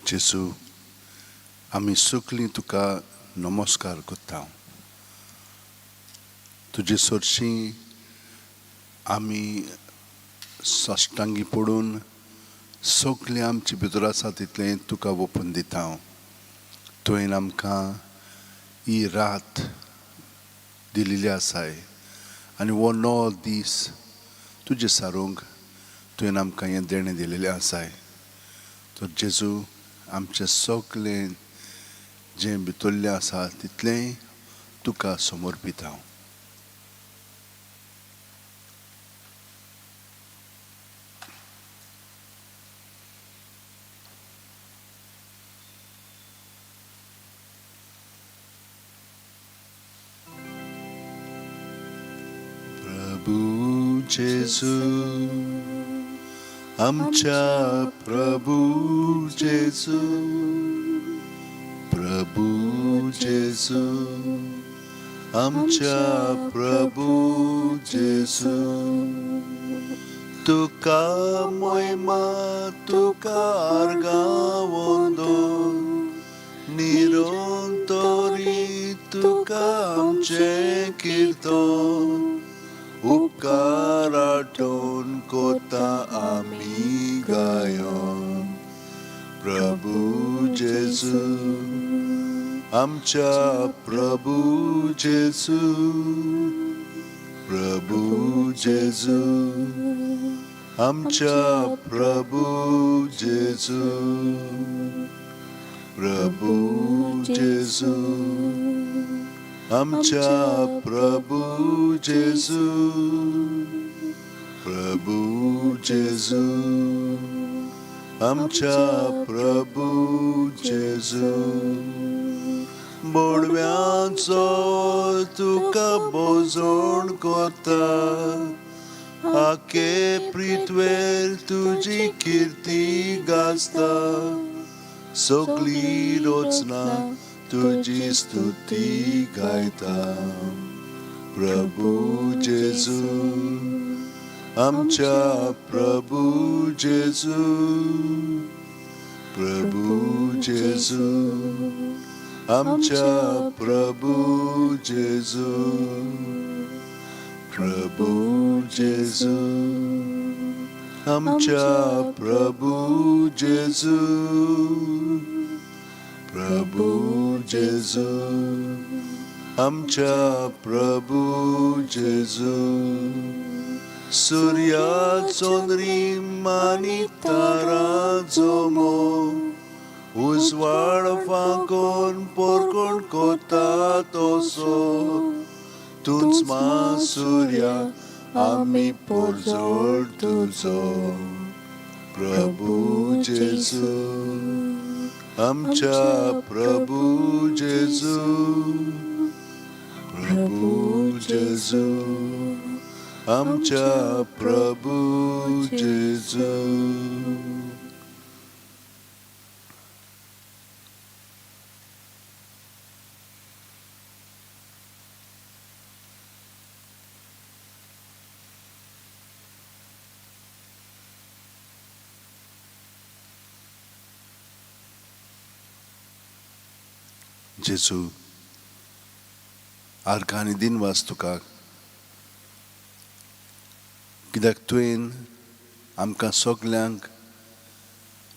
जेजू आमी सगळीं तुका नमस्कार करता. तुजे सरशीं आमी साश्टांगी पडून सगळें आमचे भितर आसा तितलें तुका ओपून दिता. तुवें आमकां ही रात दिलेली आसाय आनी हो नवो दीस तुजे सारूंक तुवें आमकां हें देणें दिलेलें आसाय. तर जेजू आमचें सगळें जें भितरलें आसा तितलें तुका समर्पीत हांव. प्रभू जेजू आमच्या प्रभू जेजू, प्रभू जेजू आमच्या प्रभू जेजू, तुका महिमा तुका आर्गावंदन निरंतरी तुका आमचें कीर्तन उपकार आठवण कोता आमी गायन. प्रभू जेजू आमच्या प्रभू जेजू, प्रभू जेजू आमच्या प्रभू जेजू, प्रभू जेजू आमच्या प्रभू जेजू, प्रभू जेजू आमच्या प्रभू जेजू. बोडव्यांचो तुका बोजोण कोता, आखे पृथ्वेर तुजी किर्ती गाजता, सगळी रोचना तुजी स्तुती गायता. प्रभू जेजू आमच्या प्रभू जेजू, प्रभू जेजू आमच्या प्रभू जेजू, प्रभू जेजू आमच्या प्रभू जेजू, प्रभू जेजू आमच्या प्रभू जेजू. सूर्या चंद्रीम आनी तारा जोमो उजवाड फांकोन पोरकोण कोता तोसो, तुंच मा सूर्या आमी पोरजोळ तुजो. प्रभू जेजू आमच्या प्रभू जेजू, प्रभू जेजू आमच्या प्रभू जेजू. जेजू आर्गांनी दिनवास तुका, कित्याक तुवें आमकां सगल्यांक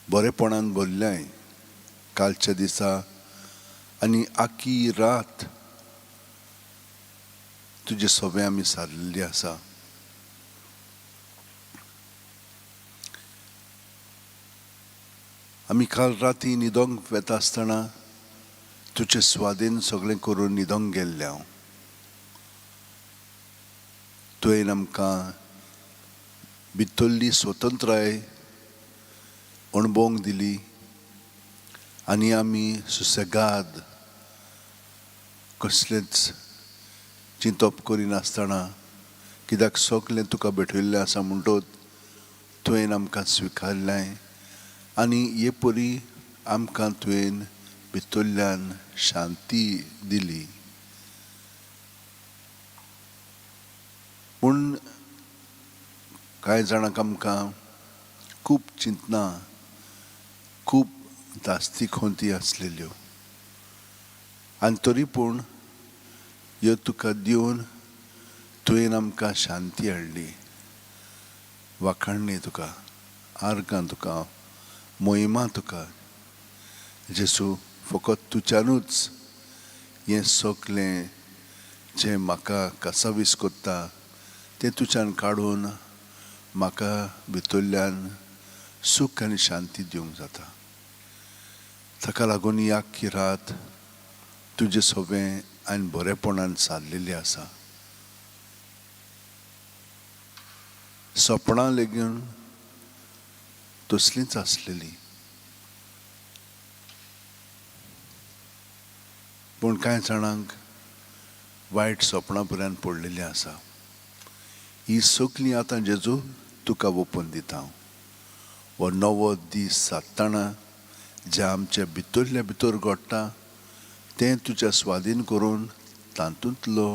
बरेपणान भरल्याय कालच्या दिसा आनी आख्खी रात तुजे सवें आमी सारलेली आसा. आमी काल राती न्हिदोंक वेता आसतना तुजे स्वादीन सगळें करून न्हिदोंक गेल्ले हांव. तुवें आमकां भितरली स्वतंत्राय अणभवूंक दिली आनी आमी सुसेगाद कसलेंच चिंतप करिनासतना, कित्याक सगळें तुका भेटयल्लें आसा म्हणटच तुवें आमकां स्विकारलें आनी हे परी आमकां तुवें भितरल्यान शांती दिली. पूण कांय जाणांक आमकां खूब चिंतना, खूब दास्ती खोंती आसलेल्यो आनी तरी पूण ह्यो तुका दिवन तुवें आमकां शांती हाडली. वाखाणणी तुका, आर्गां तुका, मोहिमा तुका. जेसू, फकत तुज्यानूच हें सगलें जें म्हाका कासावीस कोत्ता तें तुज्यान काडून म्हाका भितरल्यान सूख आनी शांती दिवंक जाता. ताका लागून ही आख्खी रात तुजें सोबें हांवें बरेपणान सारलेली आसा. सपनां लेगीन तसलींच आसलेलीं. पूण कांय जाणांक वायट सपनां पर्यंत पडलेलीं आसा. ही सगलीं आतां जेजू तुका ओपून दिता. हो नवो दीस सारतना जें आमच्या भितरल्या भितर घडटा तें तुज्या स्वाधीन करून तातूंतलो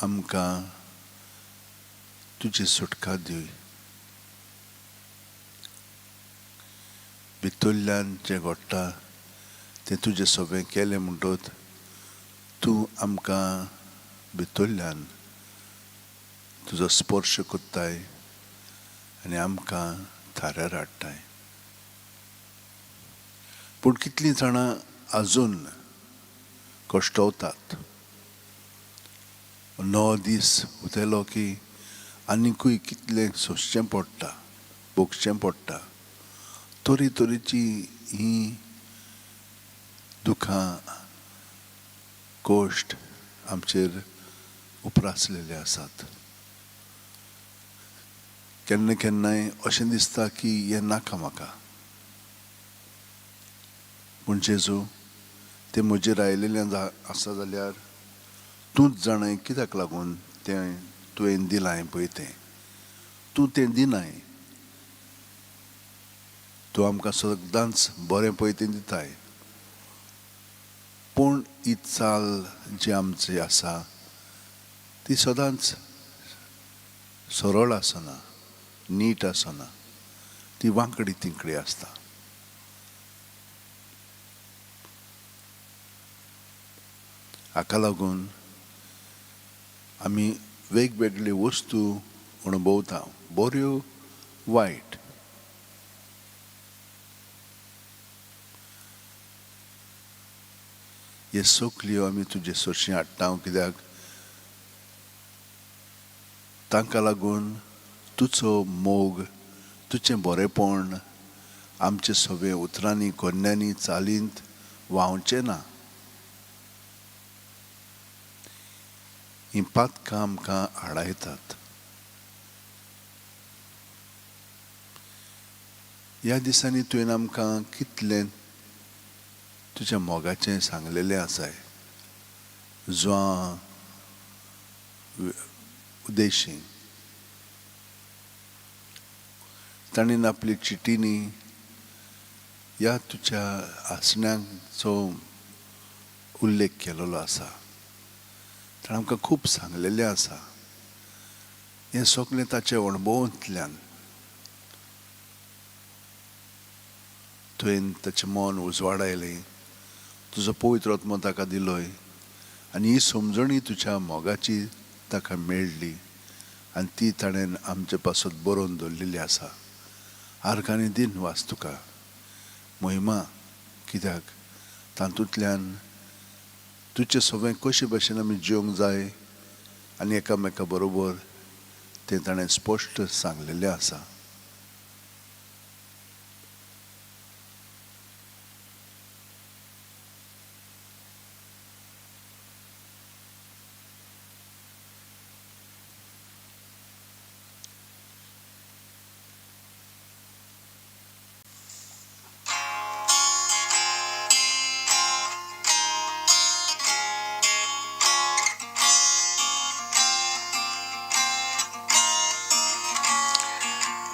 आमकां तुजी सुटका दी. भितरल्यान जें घडटा तें तुजें सोबें केलें म्हणटच तूं आमकां भितरल्यान तुजो स्पर्श कोत्ताय आनी आमकां थाऱ्यार हाडटाय. पूण कितलीं जाणां आजून कश्टवतात. नवो दीस उदेलो की आनिकूय कितलें सोंसचें पडटा, भोगचें पडटा. तरेतरेची ही दुखां, कोश्ट आमचेर उप्रासलेले आसात. केन्ना केन्नाय अशें दिसता की हें नाका म्हाका. पूण जेजू, तें म्हजेर आयिल्लें आसा जाल्यार तूंच जाणाय कित्याक लागून तें तुवें दिलां पळय तें. तूं तें दिनाय. तूं आमकां सदांच बरें पळय तें दिताय. पूण ही चाल जी आमची आसा ती सदांच सरळ आसना, नीट आसना. ती वांकडी तिंकडी आसता. हाका लागून आमी वेगवेगळ्यो वस्तू अणभवता, बऱ्यो वायट. हे सगल्यो आमी तुजे सोंशी हाडटा. कित्याक तांकां लागून तुजो मोग, तुजें बरेंपण आमचे सगळे उतरांनी, कोन्यांनी, चालींत व्हांवचें ना. हीं पातकां आमकां आडायतात. ह्या दिसांनी तुवें आमकां कितलें तुज्या मोगाचें सांगलेलें आसाय. जुआं उदेशी ताणेन आपली चिटींनी ह्या तुज्या आसण्यांचो उल्लेख केलेलो आसा. ताणें आमकां खूब सांगलेलें आसा. हें सगलें ताचे अणभवांतल्यान तुवें ताचें मन उजवाडायलें. तुजो पवित्र आत्मो ताका दिलोय आनी ही समजणी तुज्या मोगाची ताका मेळ्ळी आनी ती ताणेन आमचे पासत बरोवन दवरलेली आसा. आर्गांनी दिन वास तुका मोहिमा. कित्याक तातूंतल्यान तुजें सगळें कशे भाशेन आमी जिवंक जाय आनी एकामेका बरोबर तें ताणें स्पश्ट सांगलेलें आसा.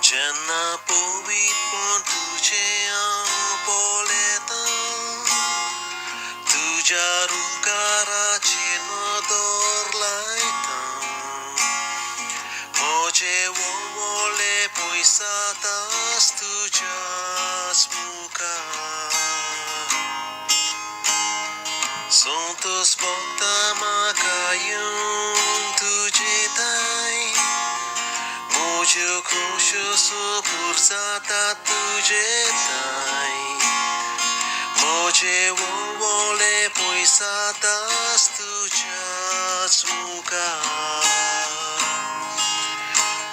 जेन्ना पवित्रपण तुजें हांव पळयतां, तुज्या रुखाराचेर नदर लायतां. म्हजें व्हडलें पयसातास तुज्याच मुखार. पुरजाता तुझे ताई मोजे वोले पैसा दास तुझ्याच मुखार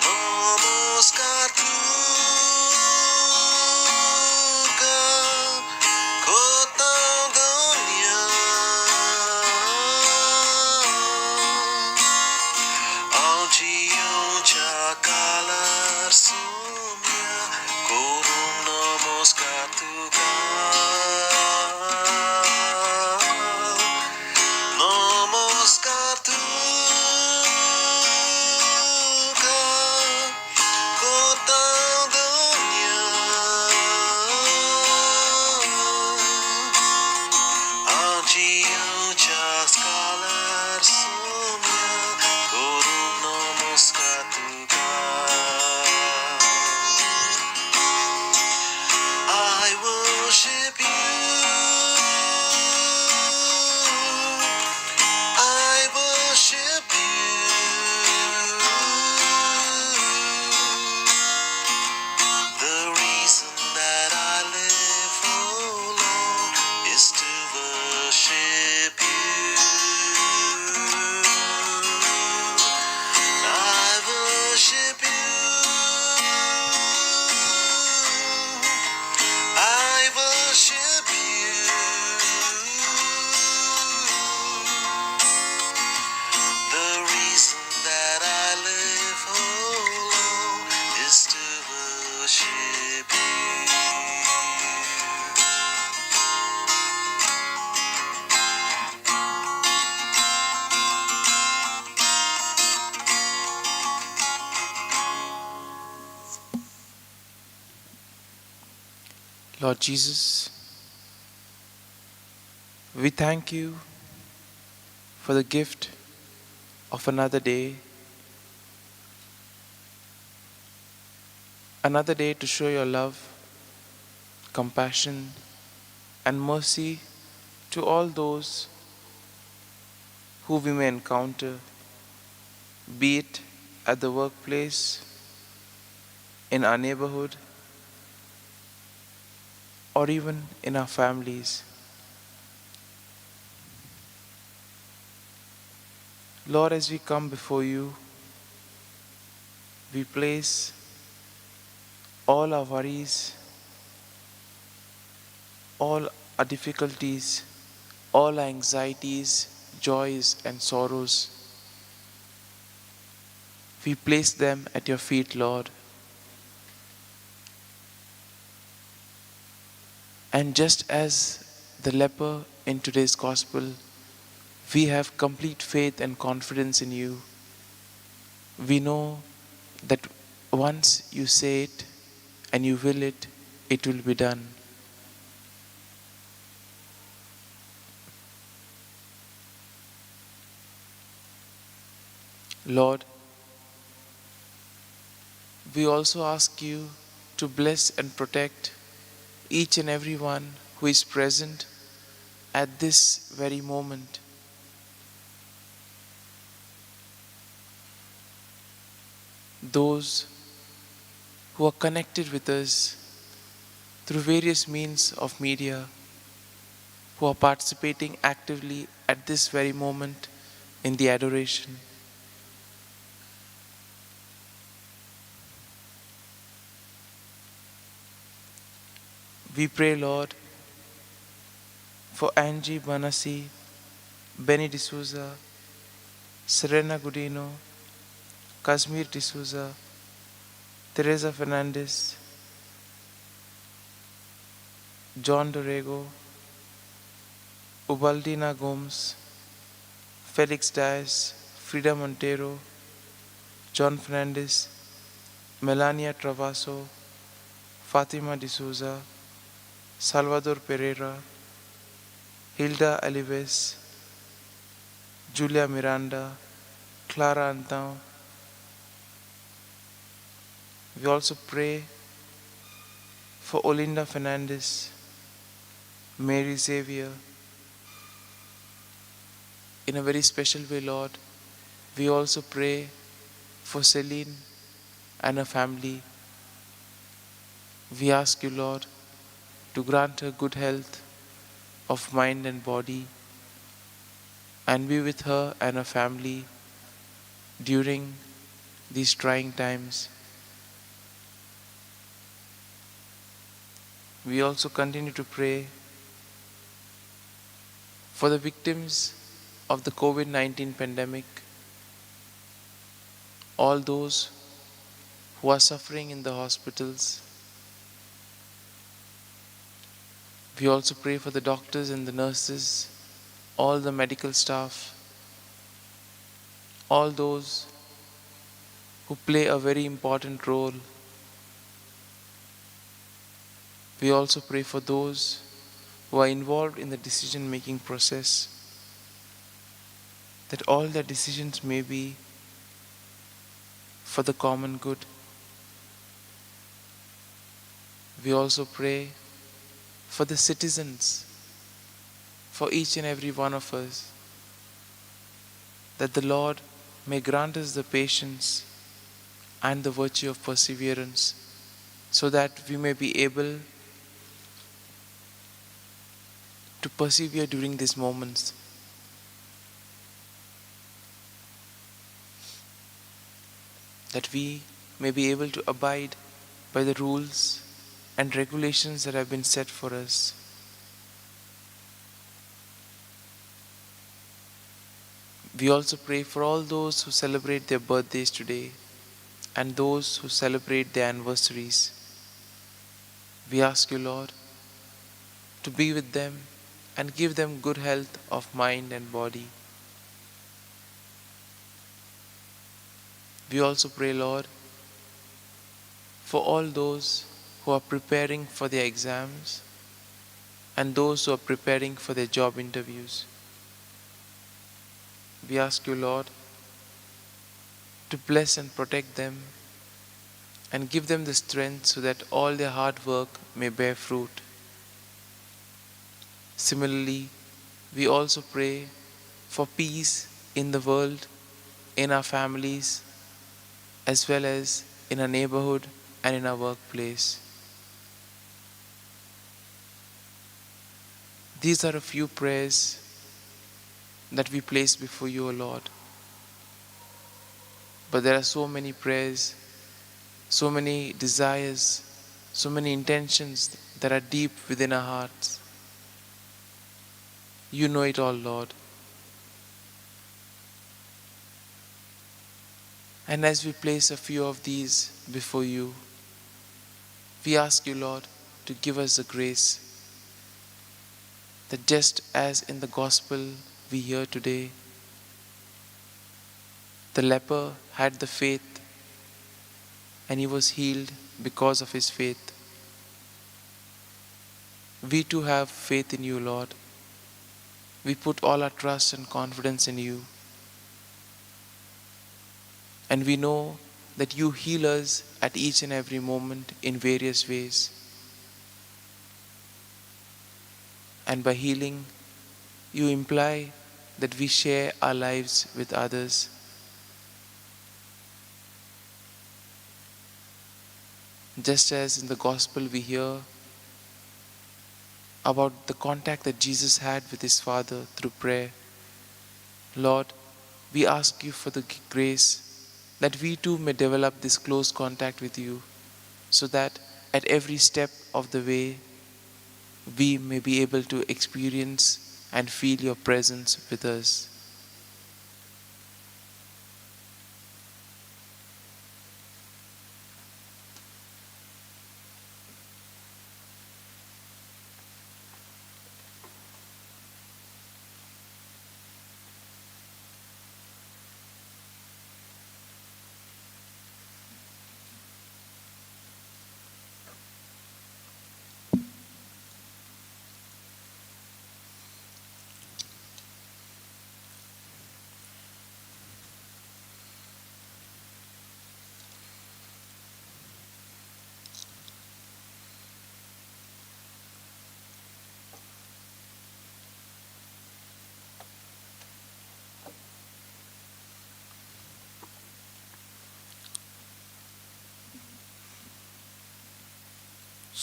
नमस्कार तुका कोतावदोnia Audiuncia calar sumia Korum namaskar tuka Namaskar tuka Kotadonia Audiuncia calar sumia Korum namaskar tuka I worship you. I worship you. The reason that I live, oh Lord, is to worship you. I worship you. I worship you. The reason that I live, oh Lord, is to worship you. Lord Jesus, we thank you for the gift of another day to show your love, compassion, and mercy to all those who we may encounter, be it at the workplace, in our neighborhood, or even in our families. Lord, as we come before you, we place all our worries, all our difficulties, all our anxieties, joys, and sorrows. We place them at your feet, Lord. And just as the leper in today's gospel, we have complete faith and confidence in you. We know that once you say it and you will it, it will be done. Lord, we also ask you to bless and protect each and every one who is present at this very moment. Those who are connected with us through various means of media, who are participating actively at this very moment in the adoration. We pray, Lord, for Angie Banasi, Benny D'Souza, Serena Gudino, Kazmir D'Souza, Teresa Fernandez, John Dorego, Ubaldina Gomes, Felix Diaz, Frida Montero, John Fernandez, Melania Travaso, Fatima D'Souza, Salvador Pereira, Hilda Alives, Julia Miranda, Clara Antão. We also pray for Olinda Fernandez, Mary Xavier. In a very special way, Lord, we also pray for Celine and her family. We ask you, Lord, to grant her good health of mind and body, and be with her and her family during these trying times. We also continue to pray for the victims of the COVID-19 pandemic, all those who are suffering in the hospitals. We also pray for the doctors and the nurses, all the medical staff, all those who play a very important role. We also pray for those who are involved in the decision-making process, that all their decisions may be for the common good. We also pray for the citizens, for each and every one of us, that the Lord may grant us the patience and the virtue of perseverance, so that we may be able to persevere during these moments. That we may be able to abide by the rules and regulations that have been set for us. We also pray for all those who celebrate their birthdays today and those who celebrate their anniversaries. We ask you, Lord, to be with them and give them good health of mind and body. We also pray, Lord, for all those who are preparing for their exams and those who are preparing for their job interviews. We ask you, Lord, to bless and protect them and give them the strength so that all their hard work may bear fruit. Similarly, we also pray for peace in the world, in our families, as well as in our neighborhood and in our workplace. These are a few prayers that we place before you, O Lord. But there are so many prayers, so many desires, so many intentions that are deep within our hearts. You know it all, Lord. And as we place a few of these before you, we ask you, Lord, to give us the grace that just as in the gospel we hear today, the leper had the faith and he was healed because of his faith. We too have faith in you, Lord. We put all our trust and confidence in you. And we know that you heal us at each and every moment in various ways. And by healing, you imply that we share our lives with others. Just as in the gospel we hear about the contact that Jesus had with his Father through prayer, Lord, we ask you for the grace that we too may develop this close contact with you, so that at every step of the way we may be able to experience and feel your presence with us.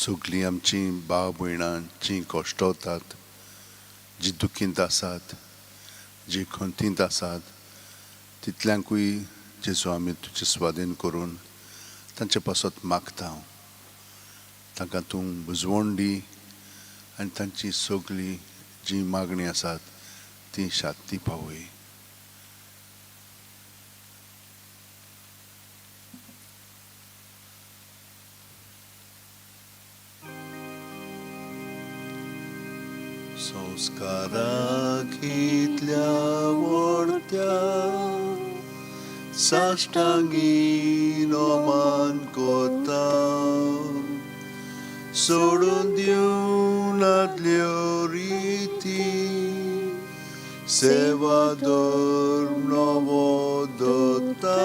सगलीं आमचीं भाव भयणां जीं कोश्टवतात, जीं दुखींत आसात, जीं खंतींत आसात, तितल्यांकूय जेजू आमी तुजे स्वाधीन करून तांचे पासत मागता हांव. तांकां तूं बुजवण दी आनी तांची सगळी जी मागणी आसात ती शांती पावय. संस्काराक इतल्या व्हडत्या साश्टांगी नोमान कोता, सोडून दिवन आदल्यो रिती, सेवा धर्म नवो दोता,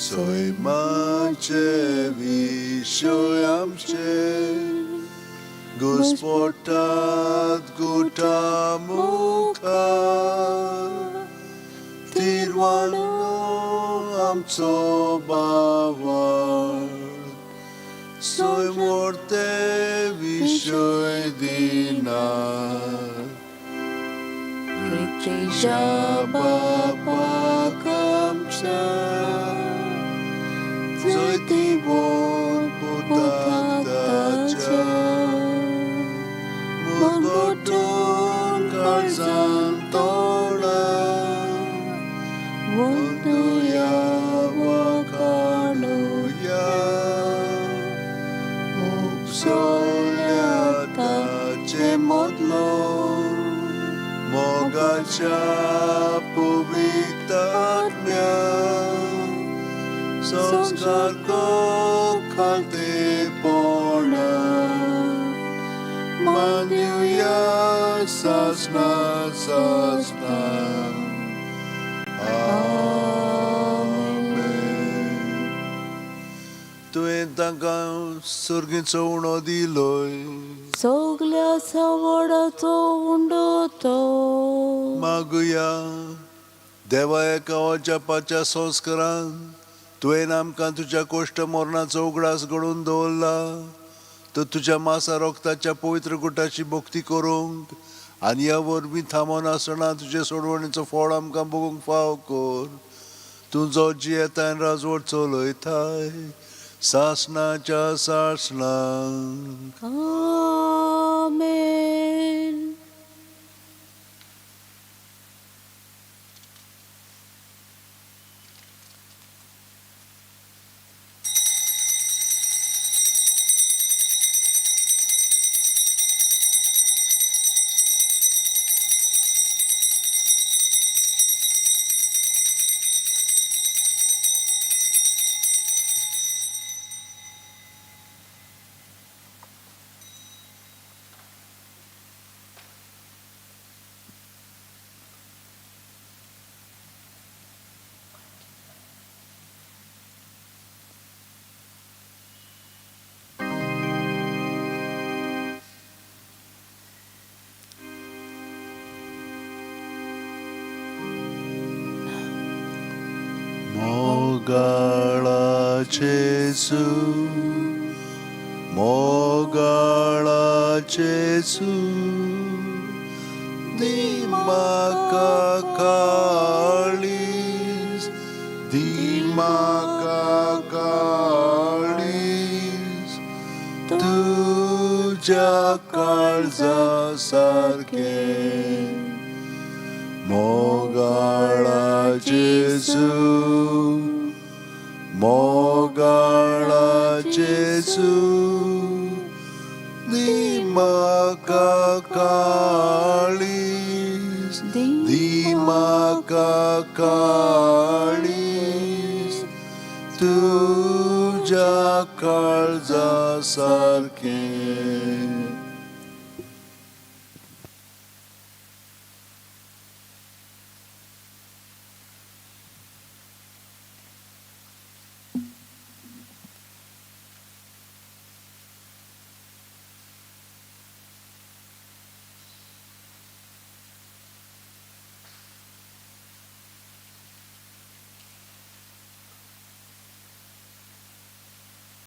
सैमाचे विशय आमचे घुस्पटात गुटा मुखार, तिरवानो आमचो बावार, सैमोरते विशय दिनार. रितीच्या बापाक आमच्या जैती बोल पुताक ताच्या, मुरगोटून काळजान तोडा, वंदुया वखाणुया, उपसोल्या ताचे मोदलो, मोगाच्या पवित्र आत्म्या, संस्कार को खालतेपणा, मानुया सासना सासना. आमेन. तुवें तांकां सर्गीचो उणो दिलोय, सगल्या सवडाचो उंडो तो. मागुया. देवा एका अजापाच्या संस्कारान तुवें आमकां तुज्या कोश्ट मरणाचो उगडास घडोवन दवरला, तो तुज्या मासा रोगताच्या पवित्र गुटाची भक्ती करूंक आनी ह्या वरवीं थांबोन आसतना तुजे सोडवणेचो फळ आमकां भोगूंक फाव कर. तूं जो जी येता आनी राजवट चलयताय सासणाच्या सासणांक. आमेन. मोगाळा जेजू, मोगाळा जेजू, दी म्हाका काळीज, दी म्हाका काळीज, तुज्या काळजा सारके. मोगाळा जेजू, मोगाळा जेजू, दी म्हाका काळीज, दी म्हाका काळीज, तुज्या काळजा सारके.